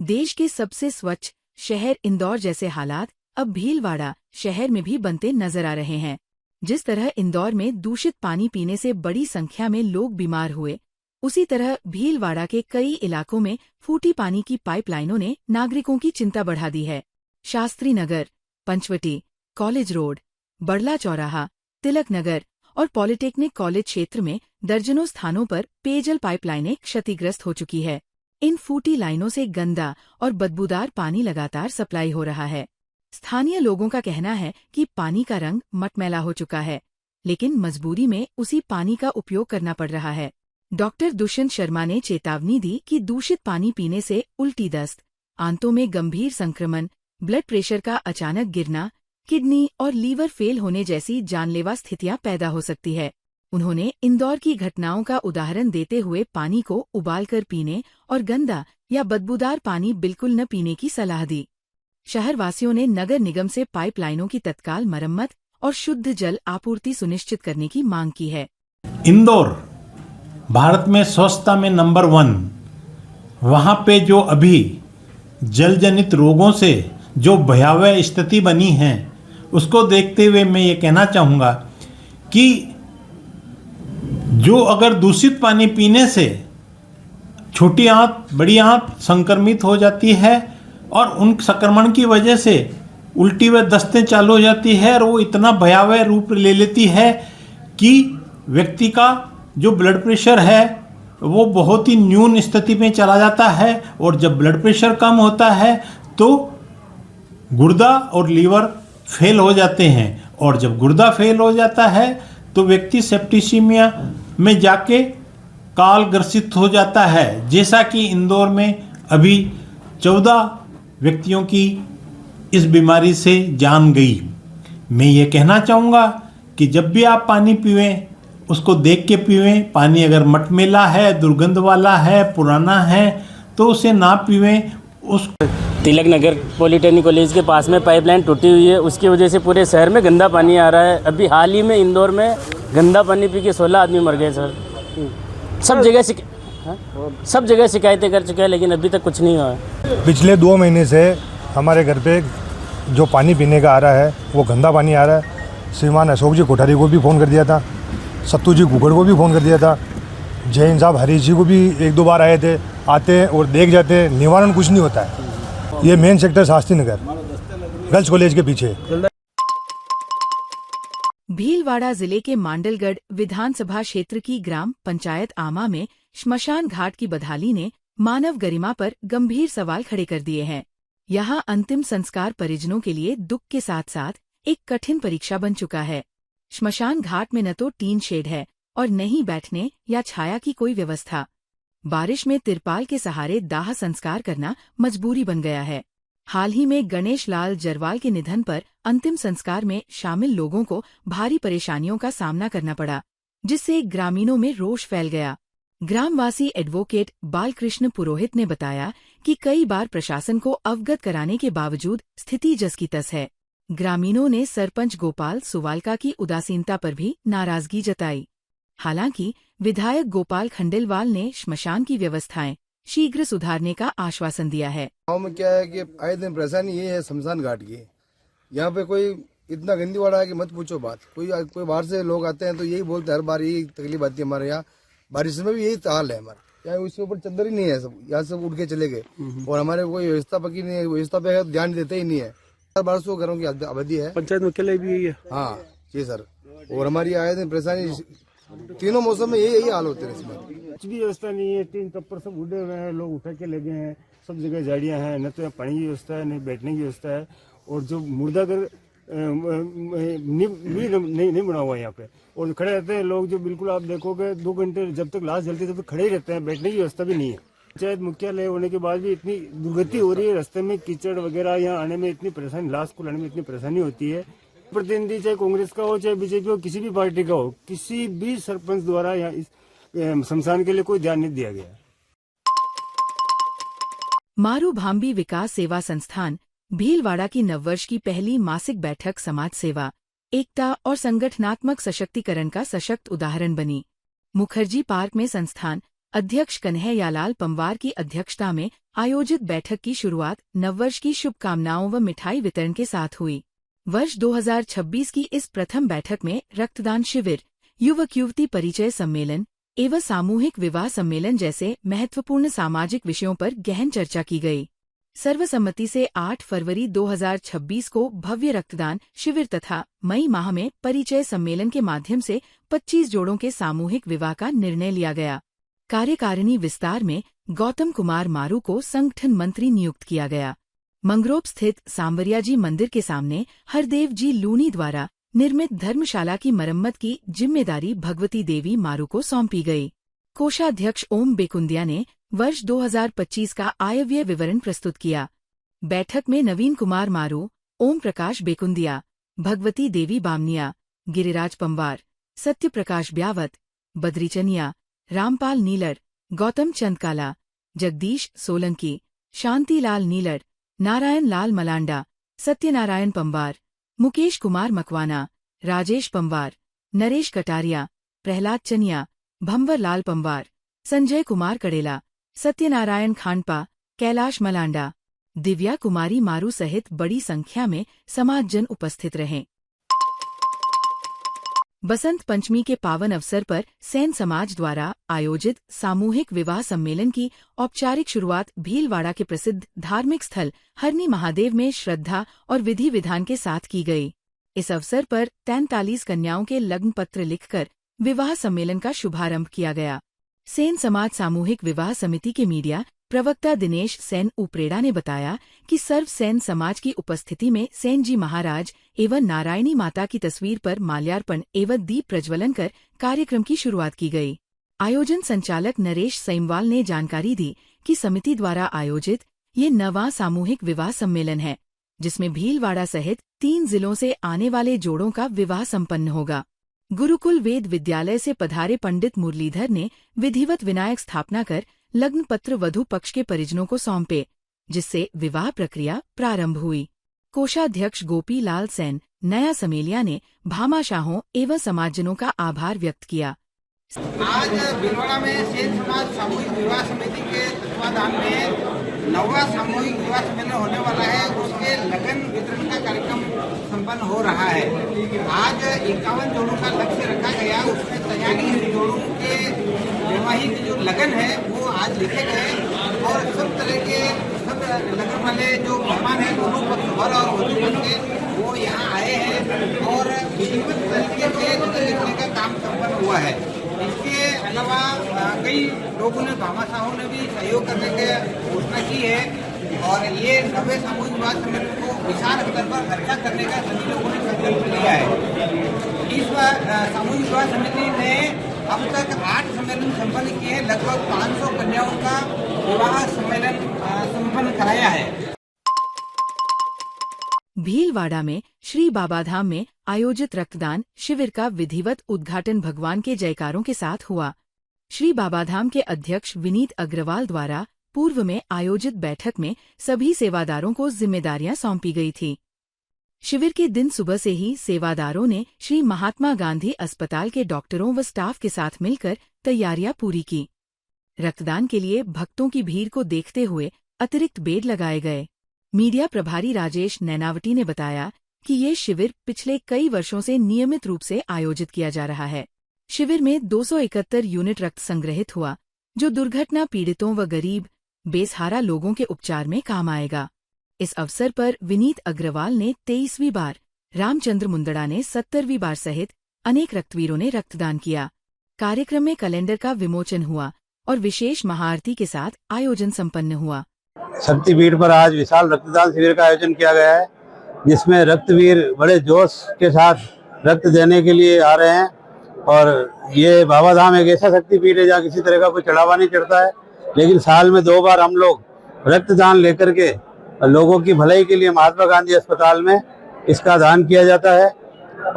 देश के सबसे स्वच्छ शहर इंदौर जैसे हालात अब भीलवाड़ा शहर में भी बनते नजर आ रहे हैं। जिस तरह इंदौर में दूषित पानी पीने से बड़ी संख्या में लोग बीमार हुए, उसी तरह भीलवाड़ा के कई इलाकों में फूटी पानी की पाइपलाइनों ने नागरिकों की चिंता बढ़ा दी है। शास्त्री नगर, पंचवटी, कॉलेज रोड, बड़ला चौराहा, तिलक नगर और पॉलिटेक्निक कॉलेज क्षेत्र में दर्जनों स्थानों पर पेयजल पाइपलाइनें क्षतिग्रस्त हो चुकी है। इन फूटी लाइनों से गंदा और बदबूदार पानी लगातार सप्लाई हो रहा है। स्थानीय लोगों का कहना है कि पानी का रंग मटमैला हो चुका है, लेकिन मजबूरी में उसी पानी का उपयोग करना पड़ रहा है। डॉक्टर दुष्यंत शर्मा ने चेतावनी दी कि दूषित पानी पीने से उल्टी दस्त, आंतों में गंभीर संक्रमण, ब्लड प्रेशर का अचानक गिरना, किडनी और लीवर फेल होने जैसी जानलेवा स्थितियां पैदा हो सकती है। उन्होंने इंदौर की घटनाओं का उदाहरण देते हुए पानी को उबालकर पीने और गंदा या बदबूदार पानी बिल्कुल न पीने की सलाह दी। शहरवासियों ने नगर निगम से पाइपलाइनों की तत्काल मरम्मत और शुद्ध जल आपूर्ति सुनिश्चित करने की मांग की है। इंदौर भारत में स्वच्छता में नंबर 1, वहाँ पे जो अभी जल जनित रोगों से जो भयावह स्थिति बनी है, उसको देखते हुए मैं ये कहना चाहूँगा कि जो अगर दूषित पानी पीने से छोटी आंत बड़ी आंत संक्रमित हो जाती है और उन संक्रमण की वजह से उल्टी व दस्तें चालू हो जाती है और वो इतना भयावह रूप ले लेती है कि व्यक्ति का जो ब्लड प्रेशर है वो बहुत ही न्यून स्थिति में चला जाता है। और जब ब्लड प्रेशर कम होता है तो गुर्दा और लीवर फेल हो जाते हैं, और जब गुर्दा फेल हो जाता है तो व्यक्ति सेप्टिसीमिया में जाके काल ग्रसित हो जाता है। जैसा कि इंदौर में अभी 14 व्यक्तियों की इस बीमारी से जान गई। मैं ये कहना चाहूँगा कि जब भी आप पानी पीवें उसको देख के पीवें। पानी अगर मटमैला है, दुर्गंध वाला है, पुराना है तो उसे ना पीवें। उस तिलक नगर पॉलिटेक्निक कॉलेज के पास में पाइपलाइन टूटी हुई है, उसकी वजह से पूरे शहर में गंदा पानी आ रहा है। अभी हाल ही में इंदौर में गंदा पानी पी के 16 आदमी मर गए सर। सब जगह शिकायतें कर चुके हैं, लेकिन अभी तक कुछ नहीं हुआ है। पिछले 2 महीने से हमारे घर पे जो पानी पीने का आ रहा है वो गंदा पानी आ रहा है। श्रीमान अशोक जी कोठारी को भी फ़ोन कर दिया था, सत्तू जी कुकड़ को भी फ़ोन कर दिया था, जैन साहब हरीश जी को भी 1-2 बार आए थे। आते हैं और देख जाते हैं, निवारण कुछ नहीं होता है। ये main sector Shastri Nagar girls college के पीछे। भीलवाड़ा जिले के मांडलगढ़ विधानसभा क्षेत्र की ग्राम पंचायत आमा में श्मशान घाट की बदहाली ने मानव गरिमा पर गंभीर सवाल खड़े कर दिए हैं। यहाँ अंतिम संस्कार परिजनों के लिए दुख के साथ साथ एक कठिन परीक्षा बन चुका है। श्मशान घाट में न तो टीन शेड है और न ही बैठने या छाया की कोई व्यवस्था। बारिश में तिरपाल के सहारे दाह संस्कार करना मजबूरी बन गया है। हाल ही में गणेश लाल जरवाल के निधन पर अंतिम संस्कार में शामिल लोगों को भारी परेशानियों का सामना करना पड़ा, जिससे ग्रामीणों में रोष फैल गया। ग्रामवासी एडवोकेट बालकृष्ण पुरोहित ने बताया कि कई बार प्रशासन को अवगत कराने के बावजूद स्थिति जस की तस है। ग्रामीणों ने सरपंच गोपाल सुवालका की उदासीनता पर भी नाराजगी जताई। हालांकि विधायक गोपाल खंडेलवाल ने श्मशान की व्यवस्थाएं शीघ्र सुधारने का आश्वासन दिया है। गाँव में क्या है कि आए दिन परेशानी ये है शमशान घाट की। यहाँ पे कोई इतना गंदी वाड़ा है कि मत पूछो बात। कोई बाहर से लोग आते हैं तो यही बोलते हैं, हर बार यही तकलीफ आती है हमारे यहाँ। बारिश में भी यही हाल है हमारे यहाँ। उसके ऊपर चद्दर ही नहीं है, सब यहाँ सब उठ के चले गए और हमारे कोई व्यवस्था पकी नहीं है। व्यवस्था पे ध्यान देते ही नहीं है। 1200 घरों की आबादी है पंचायत में, अकेले भी यही है। हाँ जी सर, और हमारी आए दिन परेशानी तीनों मौसम में यही हाल होते हैं। इसमें कुछ भी व्यवस्था नहीं है, 3 टप्पर सब उड़े हुए हैं, लोग उठा के लगे हैं। सब जगह झाड़ियां हैं, न तो यहाँ पानी की व्यवस्था है न बैठने की व्यवस्था है। और जो मुर्दा घर नहीं बना हुआ है यहाँ पे, और खड़े रहते हैं लोग। जो बिल्कुल आप देखोगे 2 घंटे जब तक लाश जलती है तब तक खड़े ही रहते हैं, बैठने की व्यवस्था भी नहीं है। पंचायत मुख्यालय होने के बाद भी इतनी दुर्गति हो रही है, रास्ते में कीचड़ वगैरह, यहाँ आने में इतनी परेशानी, लाश को लाने में इतनी परेशानी होती है। प्रतिनिधि चाहे कांग्रेस का हो चाहे बीजेपी हो, किसी भी पार्टी का हो, किसी भी सरपंच द्वारा यहाँ इस शमशान के लिए कोई ध्यान नहीं दिया गया। मारू भांबी विकास सेवा संस्थान भीलवाड़ा की नववर्ष की पहली मासिक बैठक समाज सेवा, एकता और संगठनात्मक सशक्तिकरण का सशक्त उदाहरण बनी। मुखर्जी पार्क में संस्थान अध्यक्ष कन्हैयालाल पंवार की अध्यक्षता में आयोजित बैठक की शुरुआत नववर्ष की शुभकामनाओं व मिठाई वितरण के साथ हुई। वर्ष 2026 की इस प्रथम बैठक में रक्तदान शिविर, युवक युवती परिचय सम्मेलन एवं सामूहिक विवाह सम्मेलन जैसे महत्वपूर्ण सामाजिक विषयों पर गहन चर्चा की गई। सर्वसम्मति से 8 फरवरी 2026 को भव्य रक्तदान शिविर तथा मई माह में परिचय सम्मेलन के माध्यम से 25 जोड़ों के सामूहिक विवाह का निर्णय लिया गया। कार्यकारिणी विस्तार में गौतम कुमार मारू को संगठन मंत्री नियुक्त किया गया। मंगरोप स्थित सांवरियाजी मंदिर के सामने हरदेव जी लूनी द्वारा निर्मित धर्मशाला की मरम्मत की जिम्मेदारी भगवती देवी मारू को सौंपी गई। कोषाध्यक्ष ओम बेकुंदिया ने वर्ष 2025 का आयव्यय विवरण प्रस्तुत किया। बैठक में नवीन कुमार मारू, ओम प्रकाश बेकुंदिया, भगवती देवी बामनिया, गिरिराज पंवार, सत्य प्रकाश ब्यावत, बद्री चनिया, रामपाल नीलर, गौतम चंद काला, जगदीश सोलंकी, शांतिलाल नीलर, नारायण लाल मलांडा, सत्यनारायण पंवार, मुकेश कुमार मकवाना, राजेश पंवार, नरेश कटारिया, प्रहलाद चनिया, भंवर लाल पंवार, संजय कुमार कड़ेला, सत्यनारायण खानपा, कैलाश मलांडा, दिव्या कुमारी मारू सहित बड़ी संख्या में समाजजन उपस्थित रहे। बसंत पंचमी के पावन अवसर पर सेन समाज द्वारा आयोजित सामूहिक विवाह सम्मेलन की औपचारिक शुरुआत भीलवाड़ा के प्रसिद्ध धार्मिक स्थल हरनी महादेव में श्रद्धा और विधि विधान के साथ की गई। इस अवसर पर 43 कन्याओं के लग्न पत्र लिखकर विवाह सम्मेलन का शुभारंभ किया गया। सेन समाज सामूहिक विवाह समिति के मीडिया प्रवक्ता दिनेश सेन उपरेड़ा ने बताया कि सर्व सेन समाज की उपस्थिति में सेन जी महाराज एवं नारायणी माता की तस्वीर पर माल्यार्पण एवं दीप प्रज्वलन कर कार्यक्रम की शुरुआत की गई। आयोजन संचालक नरेश सैमवाल ने जानकारी दी कि समिति द्वारा आयोजित ये 9वां सामूहिक विवाह सम्मेलन है, जिसमें भीलवाड़ा सहित 3 जिलों से आने वाले जोड़ों का विवाह संपन्न होगा। गुरुकुल वेद विद्यालय से पधारे पंडित मुरलीधर ने विधिवत विनायक स्थापना कर लग्न पत्र वधू पक्ष के परिजनों को सौंपे, जिससे विवाह प्रक्रिया प्रारंभ हुई। कोषाध्यक्ष गोपी लाल सेन, नया समेलिया ने भामाशाहों एवं समाजजनों का आभार व्यक्त किया। आज भीलवाड़ा में सेन समाज सामूहिक विवाह समिति के तत्वाधान में 9वां सामूहिक विवाह सम्मेलन होने वाला है। उसके लगन वितरण का कार्यक्रम संपन्न हो रहा है। आज 51 जोड़ों का लक्ष्य रखा गया। उसमें 43 जोड़ों के वैवाहिक जो लगन है वो आज लिखे गए और सब तरह के सब लगन वाले जो मेहमान हैं दोनों पक्ष वर और वधू पक्ष के वो यहाँ आए हैं और विधिवत तरीके से लगन लिखने का काम संपन्न हुआ है। इसके अलावा कई लोगों ने भामाशाहों ने भी सहयोग करने की घोषणा की है और ये 9वें सामूहिक विवाह सम्मेलन को विशाल स्तर पर अच्छा करने का सभी लोगों ने संकल्प लिया है। इस सामूहिक विवाह समिति ने अब तक 8 सम्मेलन संपन्न किए, लगभग 500 कन्याओं का विवाह सम्मेलन संपन्न कराया है। भीलवाड़ा में श्री बाबाधाम में आयोजित रक्तदान शिविर का विधिवत उद्घाटन भगवान के जयकारों के साथ हुआ। श्री बाबाधाम के अध्यक्ष विनीत अग्रवाल द्वारा पूर्व में आयोजित बैठक में सभी सेवादारों को जिम्मेदारियां सौंपी गई थी। शिविर के दिन सुबह से ही सेवादारों ने श्री महात्मा गांधी अस्पताल के डॉक्टरों व स्टाफ के साथ मिलकर तैयारियां पूरी की। रक्तदान के लिए भक्तों की भीड़ को देखते हुए अतिरिक्त बेड लगाए गए। मीडिया प्रभारी राजेश नैनावटी ने बताया कि ये शिविर पिछले कई वर्षों से नियमित रूप से आयोजित किया जा रहा है। शिविर में 271 यूनिट रक्त संग्रहित हुआ, जो दुर्घटना पीड़ितों व गरीब बेसहारा लोगों के उपचार में काम आएगा। इस अवसर पर विनीत अग्रवाल ने 23वीं बार, रामचंद्र मुंदड़ा ने 70वीं बार सहित अनेक रक्तवीरों ने रक्तदान किया। कार्यक्रम में कैलेंडर का विमोचन हुआ और विशेष महाआरती के साथ आयोजन संपन्न हुआ। शक्तिपीठ पर आज विशाल रक्तदान शिविर का आयोजन किया गया है, जिसमें रक्तवीर बड़े जोश के साथ रक्त देने के लिए आ रहे हैं। और ये बाबाधाम एक ऐसा शक्तिपीठ है जहाँ किसी तरह का कोई चढ़ावा नहीं चढ़ता है, लेकिन साल में 2 बार हम लोग रक्तदान लेकर के लोगों की भलाई के लिए महात्मा गांधी अस्पताल में इसका दान किया जाता है।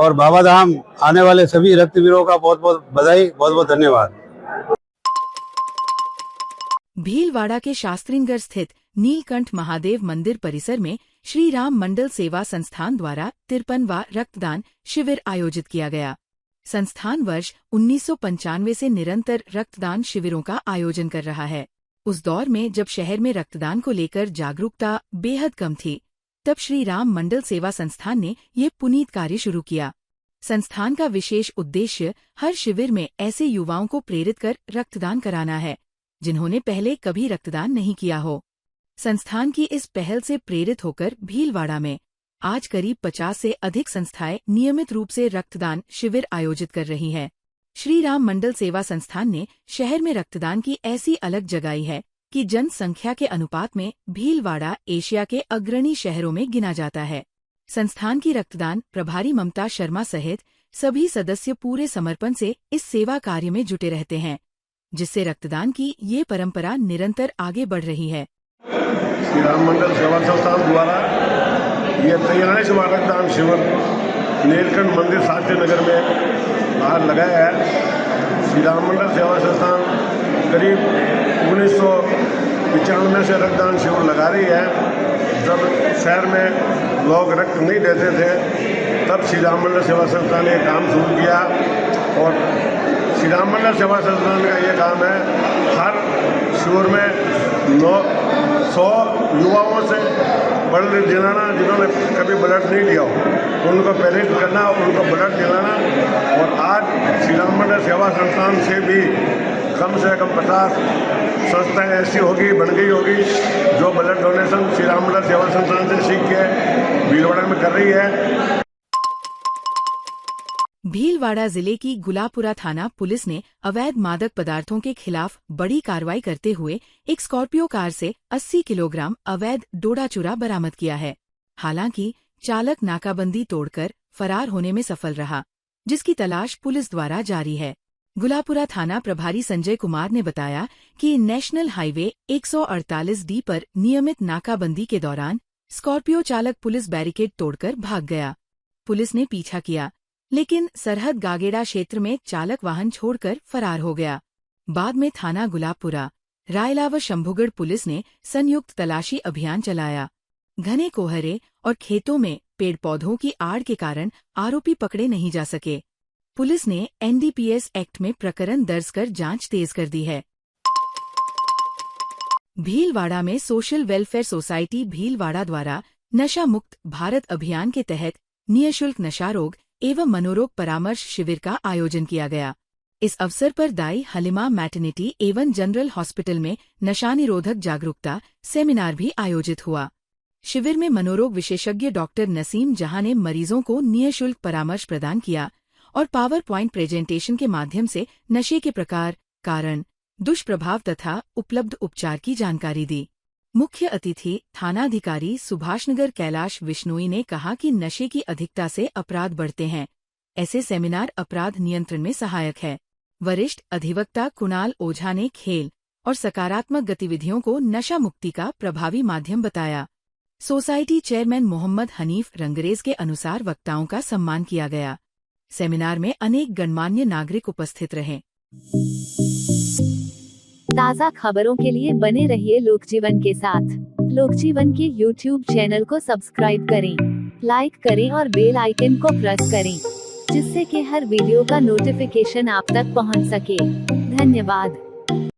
और बाबाधाम आने वाले सभी रक्तवीरों का बहुत बहुत बधाई, बहुत बहुत धन्यवाद। भीलवाड़ा के शास्त्रीनगर स्थित नीलकंठ महादेव मंदिर परिसर में श्री राम मंडल सेवा संस्थान द्वारा 53वां रक्तदान शिविर आयोजित किया गया। संस्थान वर्ष 1995 से निरंतर रक्तदान शिविरों का आयोजन कर रहा है। उस दौर में जब शहर में रक्तदान को लेकर जागरूकता बेहद कम थी, तब श्री राम मंडल सेवा संस्थान ने ये पुनीत कार्य शुरू किया। संस्थान का विशेष उद्देश्य हर शिविर में ऐसे युवाओं को प्रेरित कर रक्तदान कराना है जिन्होंने पहले कभी रक्तदान नहीं किया हो। संस्थान की इस पहल से प्रेरित होकर भीलवाड़ा में आज करीब 50 से अधिक संस्थाएं नियमित रूप से रक्तदान शिविर आयोजित कर रही है। श्री राम मंडल सेवा संस्थान ने शहर में रक्तदान की ऐसी अलग जगाई है कि जनसंख्या के अनुपात में भीलवाड़ा एशिया के अग्रणी शहरों में गिना जाता है। संस्थान की रक्तदान प्रभारी ममता शर्मा सहित सभी सदस्य पूरे समर्पण से इस सेवा कार्य में जुटे रहते हैं, जिससे रक्तदान की ये परंपरा निरंतर आगे बढ़ रही है। श्री राम मंडल सेवा संस्थान द्वारा ये 43वां रक्तदान शिविर नीलकंठ मंदिर साध्य नगर में आज लगाया है। श्री राम मंडल सेवा संस्थान करीब 1995 से रक्तदान शिविर लगा रही है। जब शहर में लोग रक्त नहीं देते थे तब श्री राम मंडल सेवा संस्थान ने काम शुरू किया और श्री राम मंडल सेवा संस्थान का ये काम है हर शिविर में 100 युवाओं से ब्लड दिलाना जिन्होंने कभी ब्लड नहीं लिया हो उनको प्रेरित करना और उनको ब्लड दिलाना। और आज श्री राम मंडल सेवा संस्थान से भी कम से कम 50 संस्थाएं ऐसी होगी बन गई होगी जो ब्लड डोनेशन श्री राम मंडल सेवा संस्थान से सीख के भीलवाड़ा में कर रही है। भीलवाड़ा जिले की गुलापुरा थाना पुलिस ने अवैध मादक पदार्थों के खिलाफ बड़ी कार्रवाई करते हुए एक स्कॉर्पियो कार से 80 किलोग्राम अवैध डोडा चूरा बरामद किया है। हालांकि चालक नाकाबंदी तोड़कर फरार होने में सफल रहा, जिसकी तलाश पुलिस द्वारा जारी है। गुलापुरा थाना प्रभारी संजय कुमार ने बताया कि नेशनल हाईवे 148D पर नियमित नाकाबंदी के दौरान स्कॉर्पियो चालक पुलिस बैरिकेड तोड़कर भाग गया। पुलिस ने पीछा किया, लेकिन सरहद गागेड़ा क्षेत्र में चालक वाहन छोड़कर फरार हो गया। बाद में थाना गुलापुरा, रायला व शंभुगढ़ पुलिस ने संयुक्त तलाशी अभियान चलाया। घने कोहरे और खेतों में पेड़ पौधों की आड़ के कारण आरोपी पकड़े नहीं जा सके। पुलिस ने NDPS एक्ट में प्रकरण दर्ज कर जांच तेज कर दी है। भीलवाड़ा में सोशल वेलफेयर सोसाइटी भीलवाड़ा द्वारा नशा मुक्त भारत अभियान के तहत निःशुल्क नशा रोग एवं मनोरोग परामर्श शिविर का आयोजन किया गया। इस अवसर पर दाई हलीमा मैटरनिटी एवं जनरल हॉस्पिटल में नशा निरोधक जागरूकता सेमिनार भी आयोजित हुआ। शिविर में मनोरोग विशेषज्ञ डॉक्टर नसीम जहां ने मरीजों को निःशुल्क परामर्श प्रदान किया और पावर पॉइंट प्रेजेंटेशन के माध्यम से नशे के प्रकार, कारण, दुष्प्रभाव तथा उपलब्ध उपचार की जानकारी दी। मुख्य अतिथि थानाधिकारी सुभाषनगर कैलाश विश्नोई ने कहा कि नशे की अधिकता से अपराध बढ़ते हैं। ऐसे सेमिनार अपराध नियंत्रण में सहायक है। वरिष्ठ अधिवक्ता कुणाल ओझा ने खेल और सकारात्मक गतिविधियों को नशा मुक्ति का प्रभावी माध्यम बताया। सोसाइटी चेयरमैन मोहम्मद हनीफ रंगरेज के अनुसार वक्ताओं का सम्मान किया गया। सेमिनार में अनेक गणमान्य नागरिक उपस्थित रहे। ताज़ा खबरों के लिए बने रहिए लोकजीवन के साथ। लोकजीवन के YouTube चैनल को सब्सक्राइब करें, लाइक करें और बेल आइकन को प्रेस करें, जिससे कि हर वीडियो का नोटिफिकेशन आप तक पहुंच सके। धन्यवाद।